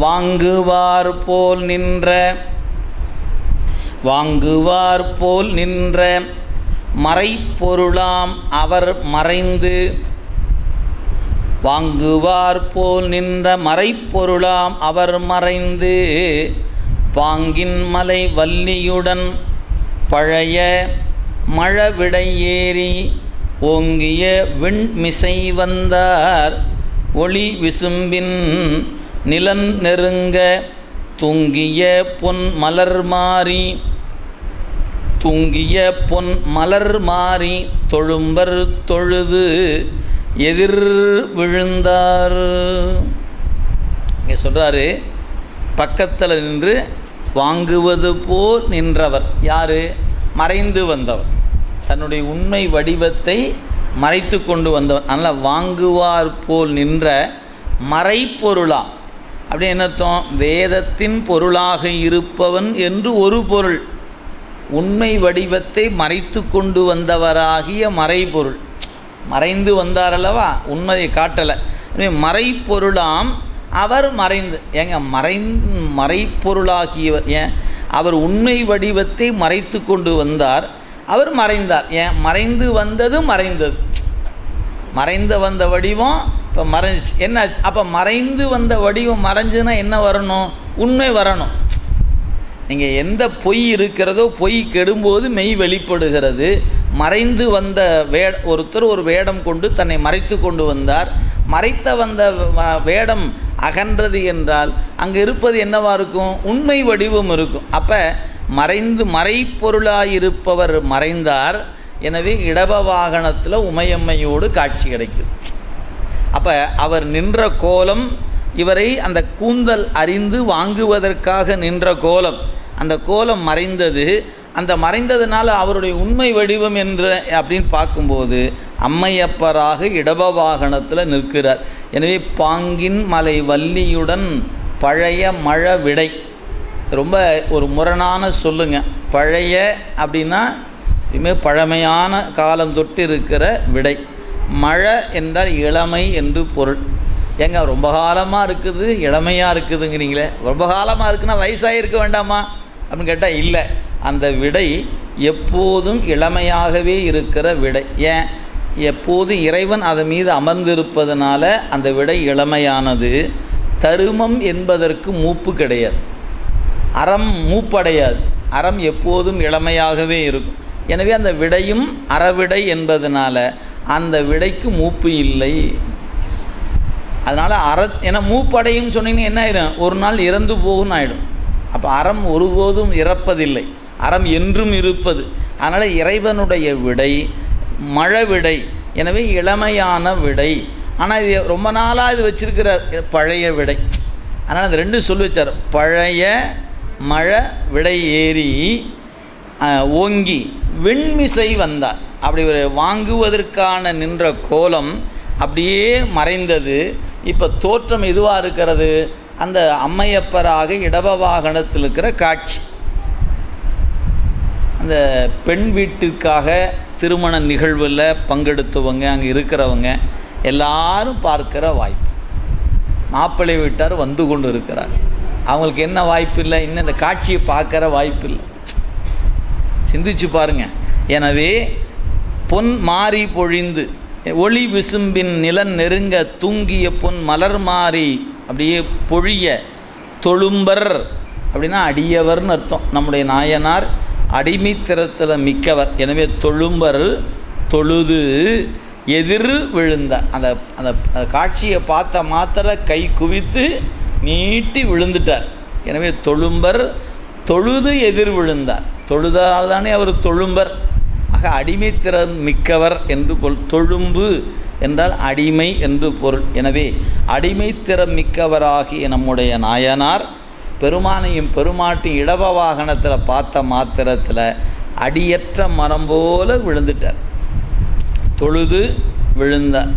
வாங்குவார் போல் நின்ற மறைப்பொருளாம் அவர் மறைந்து, வாங்குவார் போல் நின்ற மறைப்பொருளாம் அவர் மறைந்து, பாங்கின் மலை வல்லியுடன் பழைய மழவிடை ஏறி ஓங்கிய விண்மிசை வந்தார். ஒளி விசும்பின் நிலன் நெருங்க தூங்கிய பொன் மலர் மாறி தொழும்பர் தொழுது எதிர் விழுந்தார். இங்கே சொல்கிறாரு, பக்கத்தில் நின்று வாங்குவது போல் நின்றவர் யார்? மறைந்து வந்தவர், தன்னுடைய உண்மை வடிவத்தை மறைத்து கொண்டு வந்தவர். அதனால் வாங்குவார் போல் நின்ற மறைப்பொருளாம். அப்படி என்ன அர்த்தம்? வேதத்தின் பொருளாக இருப்பவன் என்று ஒரு பொருள், உண்மை வடிவத்தை மறைத்து கொண்டு வந்தவராகிய மறைபொருள். மறைந்து வந்தாரல்லவா, உண்மையை காட்டலை. மறைப்பொருளாம் அவர் மறைந்து, ஏங்க மறைப்பொருளாகியவர், ஏன் அவர் உண்மை வடிவத்தை மறைத்து கொண்டு வந்தார், அவர் மறைந்தார். ஏன் மறைந்து வந்தது மறைந்து வந்த வடிவம் இப்போ மறைஞ்சிச்சு. என்னாச்சு? அப்போ மறைந்து வந்த வடிவம் மறைஞ்சுன்னா என்ன வரணும்? உண்மை வரணும். நீங்கள் எந்த பொய் இருக்கிறதோ பொய் கெடும்போது மெய் வெளிப்படுகிறது. மறைந்து வந்த ஒருத்தர் ஒரு வேடம் கொண்டு தன்னை மறைத்து கொண்டு வந்தார். மறைத்த வந்த வேடம் அகன்றது என்றால் அங்கே இருப்பது என்னவா இருக்கும்? உண்மை வடிவம் இருக்கும். அப்போ மறைப்பொருளாயிருப்பவர் மறைந்தார். எனவே இடப வாகனத்தில் உமையம்மையோடு காட்சி கிடைக்குது. அப்போ அவர் நின்ற கோலம், இவரை அந்த கூந்தல் அறிந்து வாங்குவதற்காக நின்ற கோலம், அந்த கோலம் மறைந்தது. அந்த மறைந்ததுனால அவருடைய உண்மை வடிவம் என்று அப்படின்னு பார்க்கும்போது அம்மையப்பராக இடப வாகனத்தில் நிற்கிறார். எனவே பாங்கின் மலை வல்லியுடன் பழைய மழ விடை, ரொம்ப ஒரு முரணான சொல்லுங்க. பழைய அப்படின்னா இனிமேல் பழமையான காலம் தொட்டு இருக்கிற விடை. மழை என்றால் இளமை என்று பொருள். ஏங்க ரொம்ப காலமாக இருக்குது இளமையாக இருக்குதுங்கிறீங்களே, ரொம்ப காலமாக இருக்குன்னா வயசாக இருக்க வேண்டாமா அப்படின்னு கேட்டால் இல்லை, அந்த விடை எப்போதும் இளமையாகவே இருக்கிற விடை. ஏன்? எப்போதும் இறைவன் அதன் மீது அமர்ந்திருப்பதனால அந்த விடை இளமையானது. தருமம் என்பதற்கு மூப்பு கிடையாது, அறம் மூப்படையாது. அறம் எப்போதும் இளமையாகவே இருக்கும். எனவே அந்த விடையும் அறவிடை என்பதனால அந்த விடைக்கு மூப்பு இல்லை. அதனால் ஏன்னா மூப்படையும் சொன்னீங்கன்னா என்ன ஆயிடும்? ஒரு நாள் இறந்து போகும்னு ஆகிடும். அப்போ அறம் ஒருபோதும் இறப்பதில்லை, அறம் என்றும் இருப்பது. அதனால் இறைவனுடைய விடை மழவிடை, எனவே இளமையான விடை. ஆனால் இது ரொம்ப நாளாக இது வச்சிருக்கிற பழைய விடை. அதனால் அது ரெண்டும் சொல்லி வச்சார். பழைய மழை விடை ஏறி ஓங்கி வெண்மிசை வந்தார். அப்படி ஒரு வாங்குவதற்கான நின்ற கோலம் அப்படியே மறைந்தது. இப்போ தோற்றம் எதுவாக இருக்கிறது? அந்த அம்மையப்பராக இடப வாகனத்தில் இருக்கிற காட்சி. அந்த பெண் வீட்டிற்காக திருமண நிகழ்வில் பங்கெடுத்தவங்க, அங்கே இருக்கிறவங்க எல்லாரும் பார்க்கிற வாய்ப்பு. மாப்பிள்ளை வீட்டார் வந்து கொண்டு இருக்கிறார், அவங்களுக்கு என்ன வாய்ப்பு இல்லை? இன்னும் இந்த காட்சியை பார்க்குற வாய்ப்பு இல்லை. சிந்திச்சு பாருங்க. எனவே பொன் மாறி பொழிந்து ஒளி விசும்பின் நிலன் நெருங்க தூங்கிய பொன் மலர் மாறி அப்படியே பொழிய தொழும்பர் அப்படின்னா அடியவர்னு அர்த்தம். நம்முடைய நாயனார் அடிமைத்திறத்தில் மிக்கவர். எனவே தொழும்பர் தொழுது எதிர் விழுந்தார். அந்த அந்த காட்சியை பார்த்த மாத்திர கை குவித்து நீட்டி விழுந்துட்டார். எனவே தொழும்பர் தொழுது எதிர் விழுந்தார். தொழுதால் தானே அவர் தொழும்பர். ஆக அடிமைத்திறன் மிக்கவர் என்று பொருள். தொழும்பு என்றால் அடிமை என்று பொருள். எனவே அடிமைத்திறம் மிக்கவராகிய நம்முடைய நாயனார் பெருமானையும் பெருமாட்டின் இடப வாகனத்தில் பார்த்த மாத்திரத்தில் அடியற்ற மரம் போல விழுந்துட்டார், தொழுது விழுந்தார்.